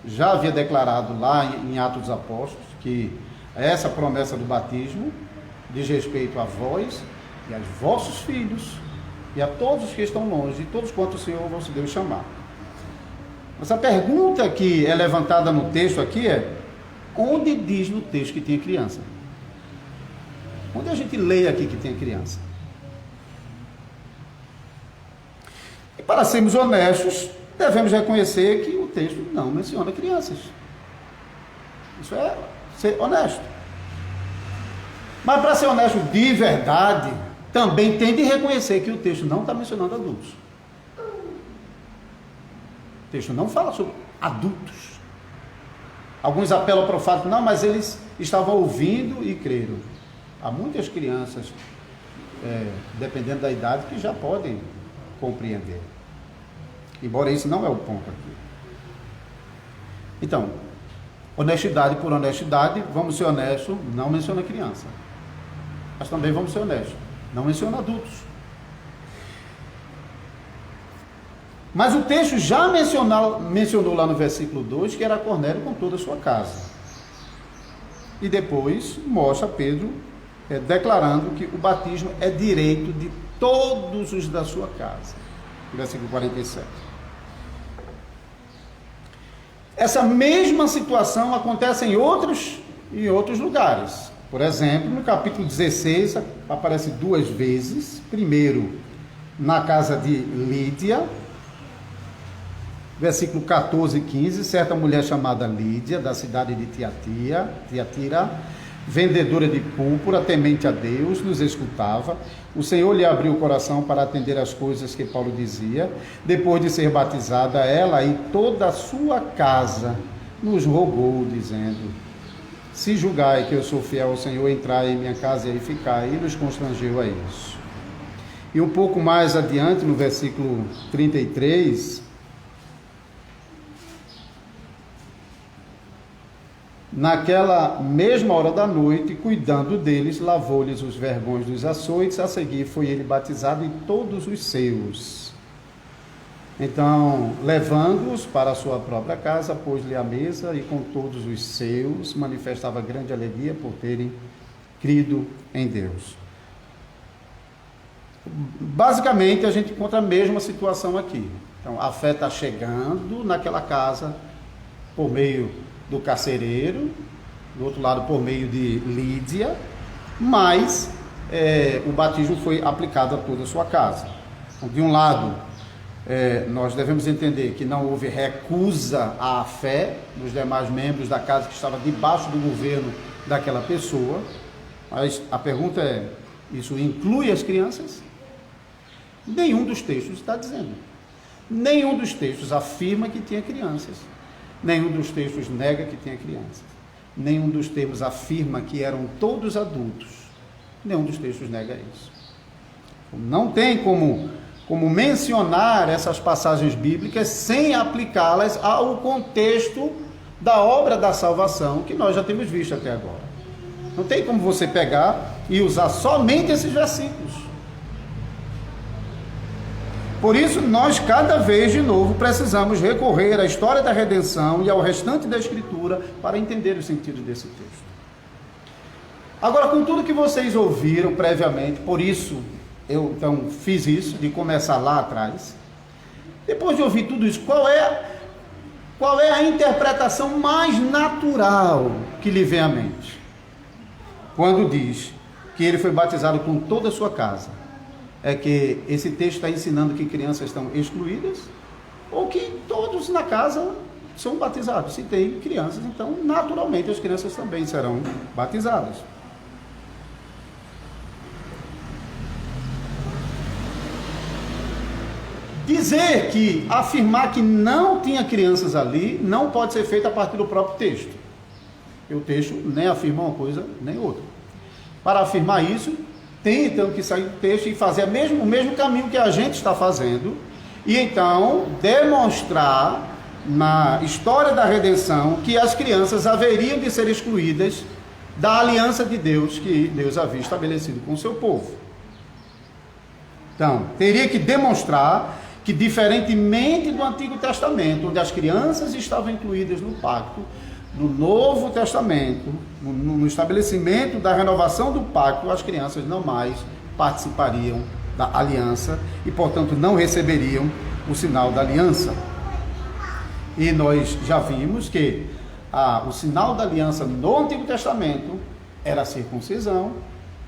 já havia declarado lá em Atos dos Apóstolos que essa promessa do batismo diz respeito a vós e aos vossos filhos e a todos os que estão longe, e todos quanto o Senhor vosso Deus chamar. Essa pergunta que é levantada no texto aqui é: onde diz no texto que tinha criança? Onde a gente lê aqui que tinha criança? E para sermos honestos, devemos reconhecer que o texto não menciona crianças. Isso é ser honesto. Mas para ser honesto de verdade, também tem de reconhecer que o texto não está mencionando adultos. O texto não fala sobre adultos. Alguns apelam para o fato, não, mas eles estavam ouvindo e creram. Há muitas crianças, dependendo da idade, que já podem compreender. Embora isso não é o ponto aqui. Então, honestidade por honestidade, vamos ser honestos, não menciona criança. Mas também vamos ser honestos, não menciona adultos. Mas o texto já mencionou lá no versículo 2 que era Cornélio com toda a sua casa. E depois mostra Pedro declarando que o batismo é direito de todos os da sua casa. Versículo 47. Essa mesma situação acontece em outros lugares. Por exemplo, no capítulo 16, aparece duas vezes. Primeiro, na casa de Lídia, versículo 14 e 15, certa mulher chamada Lídia, da cidade de Tiatira, vendedora de púrpura, temente a Deus, nos escutava. O Senhor lhe abriu o coração para atender às coisas que Paulo dizia. Depois de ser batizada, ela e toda a sua casa nos rogou, dizendo: se julgai que eu sou fiel ao Senhor, entrai em minha casa e aí ficai. E nos constrangeu a isso. E um pouco mais adiante, no versículo 33, naquela mesma hora da noite, cuidando deles, lavou-lhes os vergões dos açoites, a seguir foi ele batizado e todos os seus. Então, levando-os para a sua própria casa, pôs-lhe a mesa e com todos os seus manifestava grande alegria por terem crido em Deus. Basicamente, a gente encontra a mesma situação aqui. Então, a fé está chegando naquela casa por meio do carcereiro, do outro lado por meio de Lídia, mas o batismo foi aplicado a toda a sua casa. Então, de um lado, nós devemos entender que não houve recusa à fé dos demais membros da casa que estava debaixo do governo daquela pessoa, mas a pergunta é, isso inclui as crianças? Nenhum dos textos está dizendo. Nenhum dos textos afirma que tinha crianças. Nenhum dos textos nega que tinha crianças. Nenhum dos termos afirma que eram todos adultos. Nenhum dos textos nega isso. Não tem como mencionar essas passagens bíblicas sem aplicá-las ao contexto da obra da salvação que nós já temos visto até agora. Não tem como você pegar e usar somente esses versículos. Por isso, nós cada vez de novo precisamos recorrer à história da redenção e ao restante da Escritura para entender o sentido desse texto. Agora, com tudo que vocês ouviram previamente, por isso eu então fiz isso, de começar lá atrás. Depois de ouvir tudo isso, qual é a interpretação mais natural que lhe vem à mente? Quando diz que ele foi batizado com toda a sua casa. É que esse texto está ensinando que crianças estão excluídas ou que todos na casa são batizados. Se tem crianças, então naturalmente as crianças também serão batizadas. Afirmar que não tinha crianças ali não pode ser feito a partir do próprio texto. E o texto nem afirma uma coisa nem outra. Para afirmar isso, tem então que sair do texto e fazer o mesmo caminho que a gente está fazendo, e então demonstrar na história da redenção que as crianças haveriam de ser excluídas da aliança de Deus que Deus havia estabelecido com o seu povo. Então, teria que demonstrar que, diferentemente do Antigo Testamento, onde as crianças estavam incluídas no pacto, no Novo Testamento, no estabelecimento da renovação do pacto, as crianças não mais participariam da aliança e, portanto, não receberiam o sinal da aliança. E nós já vimos que o sinal da aliança no Antigo Testamento era a circuncisão.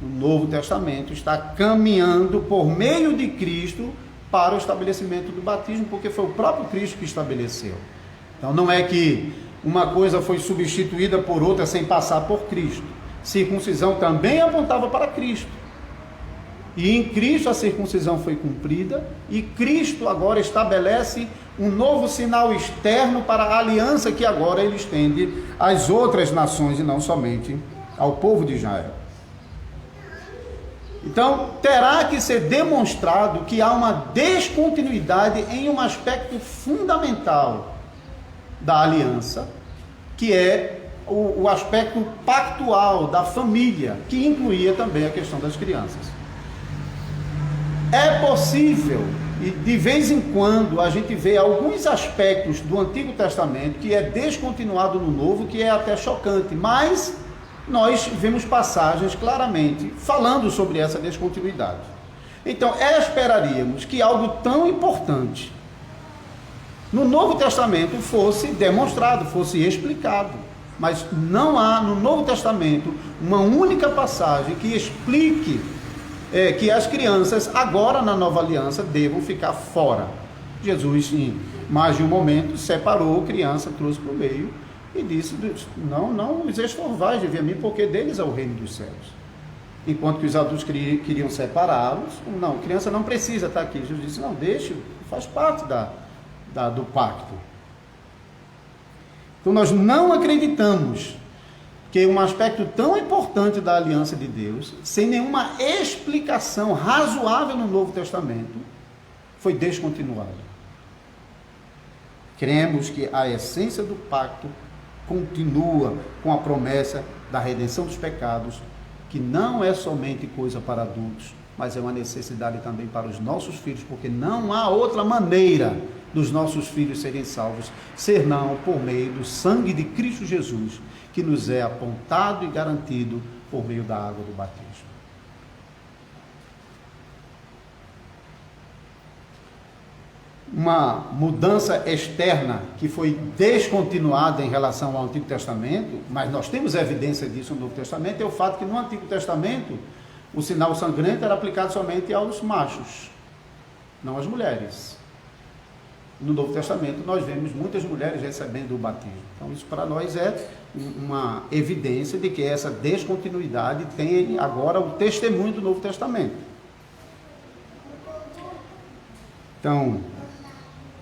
No Novo Testamento está caminhando por meio de Cristo para o estabelecimento do batismo, porque foi o próprio Cristo que estabeleceu. Então não é que uma coisa foi substituída por outra sem passar por Cristo. Circuncisão também apontava para Cristo. E em Cristo a circuncisão foi cumprida, e Cristo agora estabelece um novo sinal externo para a aliança que agora ele estende às outras nações e não somente ao povo de Israel. Então, terá que ser demonstrado que há uma descontinuidade em um aspecto fundamental da aliança, que é o aspecto pactual da família, que incluía também a questão das crianças. É possível, e de vez em quando a gente vê alguns aspectos do Antigo Testamento que é descontinuado no Novo, que é até chocante, mas nós vemos passagens claramente falando sobre essa descontinuidade. Então, esperaríamos que algo tão importante no Novo Testamento fosse demonstrado, fosse explicado, mas não há no Novo Testamento uma única passagem que explique que as crianças agora na nova aliança devam ficar fora. Jesus, em mais de um momento, separou a criança, trouxe para o meio e disse: não os estorvais de vir a mim, porque deles é o reino dos céus. Enquanto que os adultos queriam separá-los, não, criança não precisa estar aqui. Jesus disse: não, deixe, faz parte do pacto. Então nós não acreditamos que um aspecto tão importante da aliança de Deus, sem nenhuma explicação razoável no Novo Testamento, foi descontinuado. Cremos que a essência do pacto continua com a promessa da redenção dos pecados, que não é somente coisa para adultos, mas é uma necessidade também para os nossos filhos, porque não há outra maneira dos nossos filhos serem salvos, senão por meio do sangue de Cristo Jesus, que nos é apontado e garantido por meio da água do batismo. Uma mudança externa que foi descontinuada em relação ao Antigo Testamento, mas nós temos evidência disso no Novo Testamento, é o fato que no Antigo Testamento o sinal sangrento era aplicado somente aos machos, não às mulheres. No Novo Testamento nós vemos muitas mulheres recebendo o batismo. Então isso para nós é uma evidência de que essa descontinuidade tem agora o testemunho do Novo Testamento. Então,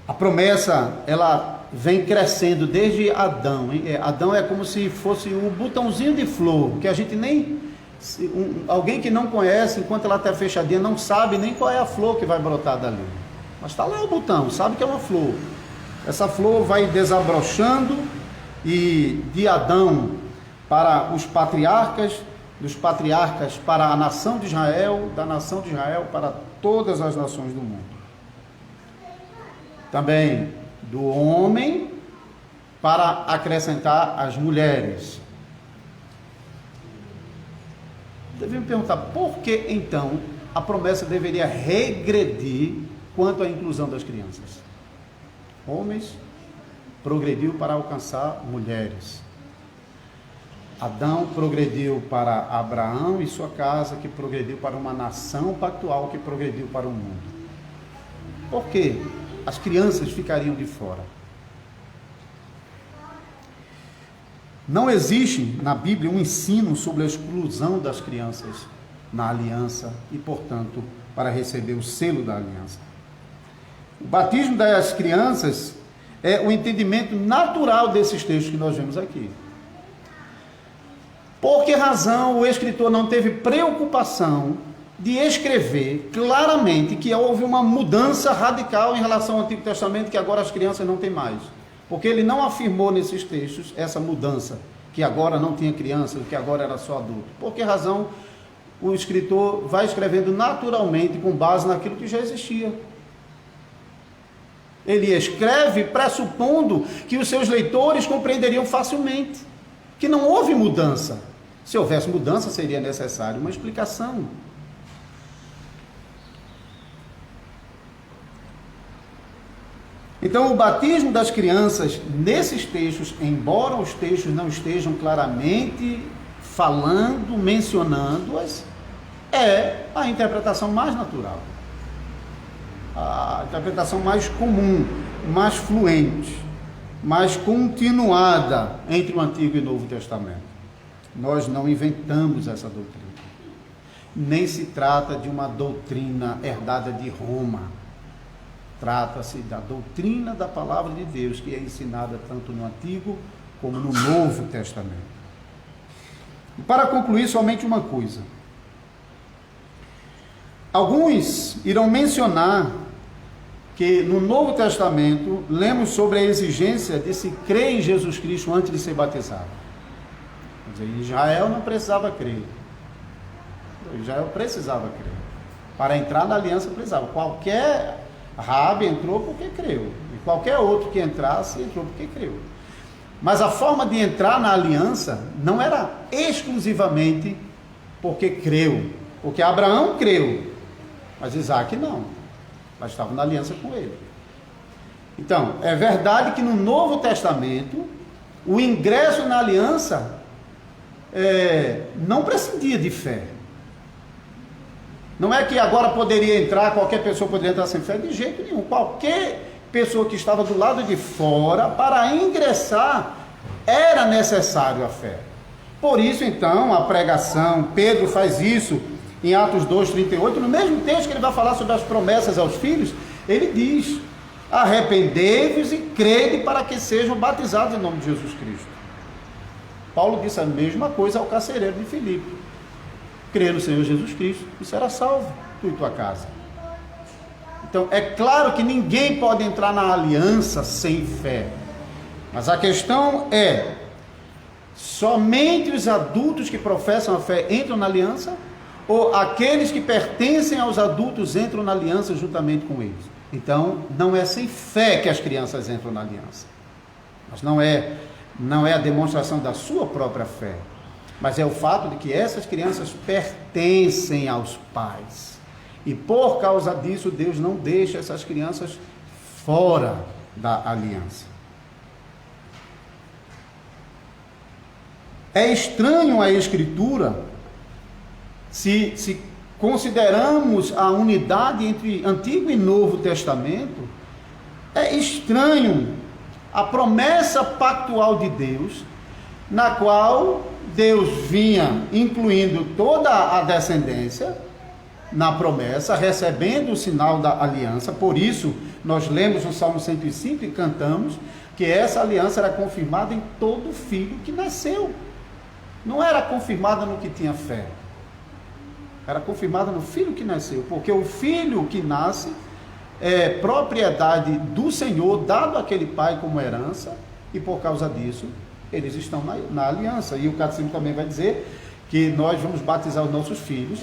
a promessa, ela vem crescendo desde Adão. Adão é como se fosse um botãozinho de flor, que a gente nem... alguém que não conhece, enquanto ela está fechadinha, não sabe nem qual é a flor que vai brotar dali. Mas está lá o botão, sabe que é uma flor. Essa flor vai desabrochando, e de Adão para os patriarcas, dos patriarcas para a nação de Israel, da nação de Israel para todas as nações do mundo. Também do homem para acrescentar as mulheres. Devemos perguntar, por que então a promessa deveria regredir quanto à inclusão das crianças? Homens progrediu para alcançar mulheres. Adão progrediu para Abraão e sua casa, que progrediu para uma nação pactual, que progrediu para o mundo. Por quê? As crianças ficariam de fora. Não existe na Bíblia um ensino sobre a exclusão das crianças na aliança e, portanto, para receber o selo da aliança. O batismo das crianças é o entendimento natural desses textos que nós vemos aqui. Por que razão o escritor não teve preocupação de escrever claramente que houve uma mudança radical em relação ao Antigo Testamento, que agora as crianças não têm mais? Porque ele não afirmou nesses textos essa mudança, que agora não tinha criança, que agora era só adulto. Por que razão o escritor vai escrevendo naturalmente com base naquilo que já existia? Ele escreve pressupondo que os seus leitores compreenderiam facilmente que não houve mudança. Se houvesse mudança, seria necessário uma explicação. Então, o batismo das crianças, nesses textos, embora os textos não estejam claramente falando, mencionando-as, é a interpretação mais natural, a interpretação mais comum, mais fluente, mais continuada entre o Antigo e o Novo Testamento. Nós não inventamos essa doutrina. Nem se trata de uma doutrina herdada de Roma. Trata-se da doutrina da palavra de Deus, que é ensinada tanto no Antigo como no Novo Testamento. E para concluir, somente uma coisa. Alguns irão mencionar que no Novo Testamento lemos sobre a exigência de se crer em Jesus Cristo antes de ser batizado. Quer dizer, Israel não precisava crer. Israel precisava crer. Para entrar na aliança precisava. Qualquer Raabe entrou porque creu. E qualquer outro que entrasse, entrou porque creu. Mas a forma de entrar na aliança não era exclusivamente porque creu. Porque Abraão creu, mas Isaac não. Mas estava na aliança com ele. Então, é verdade que no Novo Testamento, o ingresso na aliança não prescindia de fé. Não é que agora poderia entrar, qualquer pessoa poderia entrar sem fé, de jeito nenhum. Qualquer pessoa que estava do lado de fora, para ingressar, era necessário a fé. Por isso, então, a pregação, Pedro faz isso em Atos 2:38, no mesmo texto que ele vai falar sobre as promessas aos filhos, ele diz: arrependei-vos e crede para que sejam batizados em nome de Jesus Cristo. Paulo disse a mesma coisa ao carcereiro de Filipe: crê no Senhor Jesus Cristo e será salvo, tu e tua casa. Então, é claro que ninguém pode entrar na aliança sem fé, mas a questão é: somente os adultos que professam a fé entram na aliança, ou aqueles que pertencem aos adultos entram na aliança juntamente com eles? Então, não é sem fé que as crianças entram na aliança, mas não é a demonstração da sua própria fé, mas é o fato de que essas crianças pertencem aos pais, e por causa disso Deus não deixa essas crianças fora da aliança. É estranho a Escritura, se consideramos a unidade entre Antigo e Novo Testamento, é estranho a promessa pactual de Deus, na qual Deus vinha incluindo toda a descendência na promessa, recebendo o sinal da aliança. Por isso, nós lemos no Salmo 105 e cantamos que essa aliança era confirmada em todo filho que nasceu. Não era confirmada no que tinha fé, era confirmada no filho que nasceu, porque o filho que nasce é propriedade do Senhor, dado àquele pai como herança, e por causa disso eles estão na aliança. E o catecismo também vai dizer que nós vamos batizar os nossos filhos.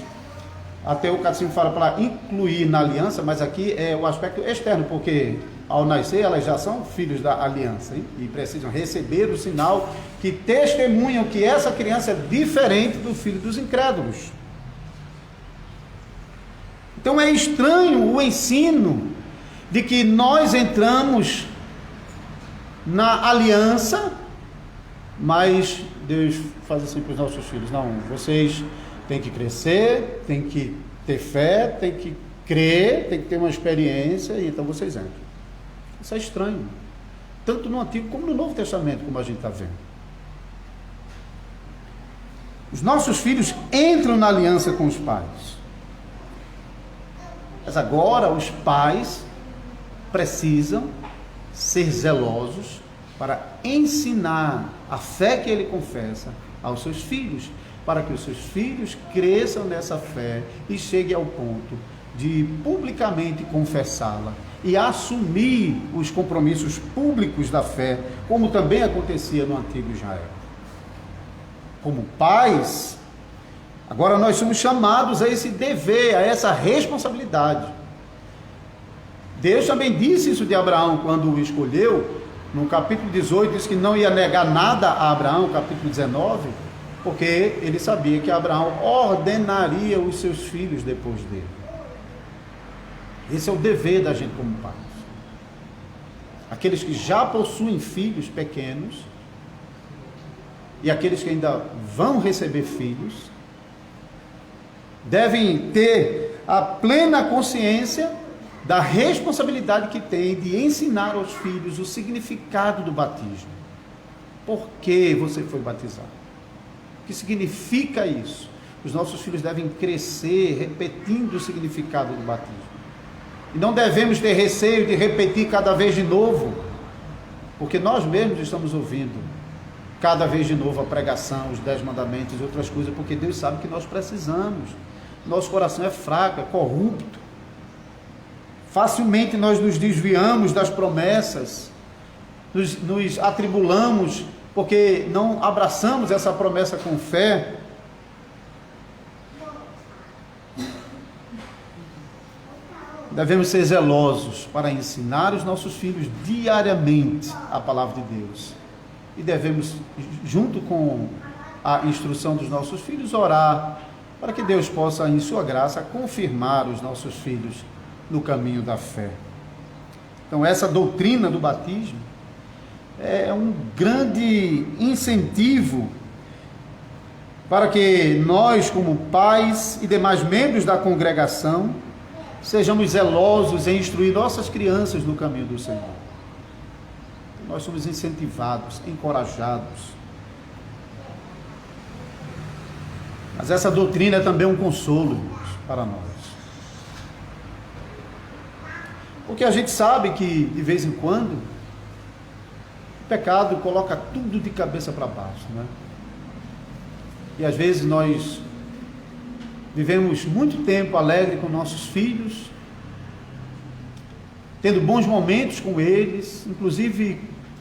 Até o catecismo fala para incluir na aliança, mas aqui é o aspecto externo, porque ao nascer elas já são filhos da aliança, hein? E precisam receber o sinal que testemunham que essa criança é diferente do filho dos incrédulos. Então é estranho o ensino de que nós entramos na aliança, mas Deus faz assim para os nossos filhos: não, vocês têm que crescer, têm que ter fé, têm que crer, têm que ter uma experiência, e então vocês entram. Isso é estranho, tanto no Antigo como no Novo Testamento, como a gente está vendo. Os nossos filhos entram na aliança com os pais, mas agora os pais precisam ser zelosos para ensinar a fé que ele confessa aos seus filhos, para que os seus filhos cresçam nessa fé e cheguem ao ponto de publicamente confessá-la e assumir os compromissos públicos da fé, como também acontecia no antigo Israel. Como pais, agora nós somos chamados a esse dever, a essa responsabilidade. Deus também disse isso de Abraão quando o escolheu. No capítulo 18 diz que não ia negar nada a Abraão, capítulo 19, porque ele sabia que Abraão ordenaria os seus filhos depois dele. Esse é o dever da gente como pais. Aqueles que já possuem filhos pequenos e aqueles que ainda vão receber filhos devem ter a plena consciência da responsabilidade que tem de ensinar aos filhos o significado do batismo. Por que você foi batizado? O que significa isso? Os nossos filhos devem crescer repetindo o significado do batismo. E não devemos ter receio de repetir cada vez de novo, porque nós mesmos estamos ouvindo cada vez de novo a pregação, os 10 mandamentos e outras coisas, porque Deus sabe que nós precisamos. Nosso coração é fraco, é corrupto. Facilmente nós nos desviamos das promessas, nos atribulamos, porque não abraçamos essa promessa com fé. Devemos ser zelosos para ensinar os nossos filhos diariamente a palavra de Deus. E devemos, junto com a instrução dos nossos filhos, orar para que Deus possa, em sua graça, confirmar os nossos filhos no caminho da fé. Então, essa doutrina do batismo é um grande incentivo para que nós, como pais e demais membros da congregação, sejamos zelosos em instruir nossas crianças no caminho do Senhor. Nós somos incentivados, encorajados. Mas essa doutrina é também um consolo, irmãos, para nós. Porque a gente sabe que, de vez em quando, o pecado coloca tudo de cabeça para baixo, né? E às vezes nós vivemos muito tempo alegre com nossos filhos, tendo bons momentos com eles, inclusive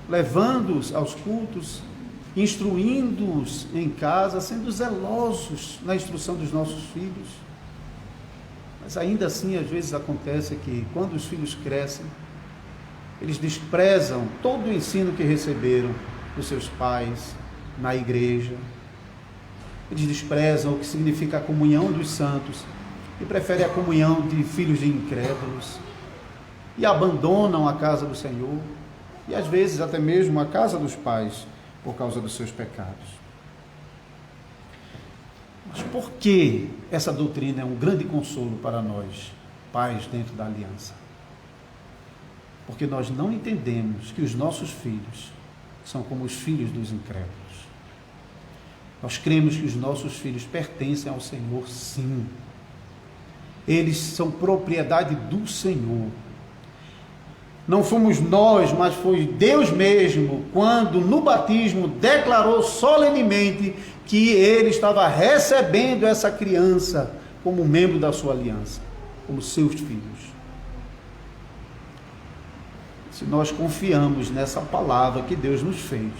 levando-os aos cultos, instruindo-os em casa, sendo zelosos na instrução dos nossos filhos. Mas ainda assim, às vezes acontece que quando os filhos crescem, eles desprezam todo o ensino que receberam dos seus pais na igreja. Eles desprezam o que significa a comunhão dos santos e preferem a comunhão de filhos de incrédulos e abandonam a casa do Senhor e às vezes até mesmo a casa dos pais por causa dos seus pecados. Mas por que essa doutrina é um grande consolo para nós, pais dentro da aliança? Porque nós não entendemos que os nossos filhos são como os filhos dos incrédulos. Nós cremos que os nossos filhos pertencem ao Senhor, sim. Eles são propriedade do Senhor. Não fomos nós, mas foi Deus mesmo, quando no batismo declarou solenemente que ele estava recebendo essa criança como membro da sua aliança, como seus filhos. Se nós confiamos nessa palavra que Deus nos fez,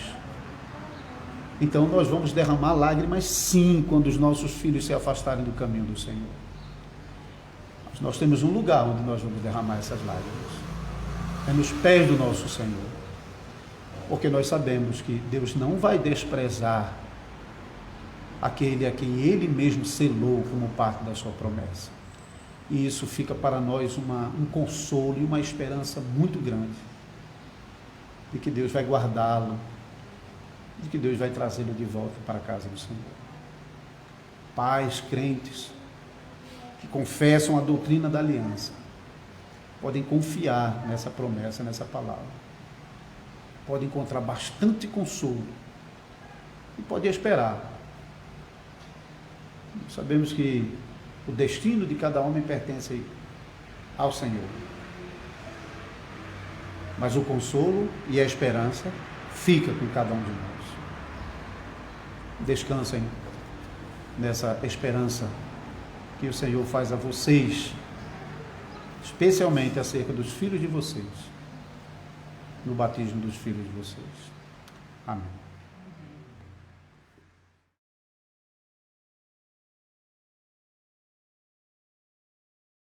então nós vamos derramar lágrimas sim, quando os nossos filhos se afastarem do caminho do Senhor. Mas nós temos um lugar onde nós vamos derramar essas lágrimas. É nos pés do nosso Senhor. Porque nós sabemos que Deus não vai desprezar aquele a quem Ele mesmo selou como parte da sua promessa. E isso fica para nós um consolo e uma esperança muito grande de que Deus vai guardá-lo, de que Deus vai trazê-lo de volta para a casa do Senhor. Pais, crentes, que confessam a doutrina da aliança, podem confiar nessa promessa, nessa palavra. Podem encontrar bastante consolo e podem esperar. Sabemos que o destino de cada homem pertence ao Senhor. Mas o consolo e a esperança fica com cada um de nós. Descansem nessa esperança que o Senhor faz a vocês, especialmente acerca dos filhos de vocês, no batismo dos filhos de vocês. Amém.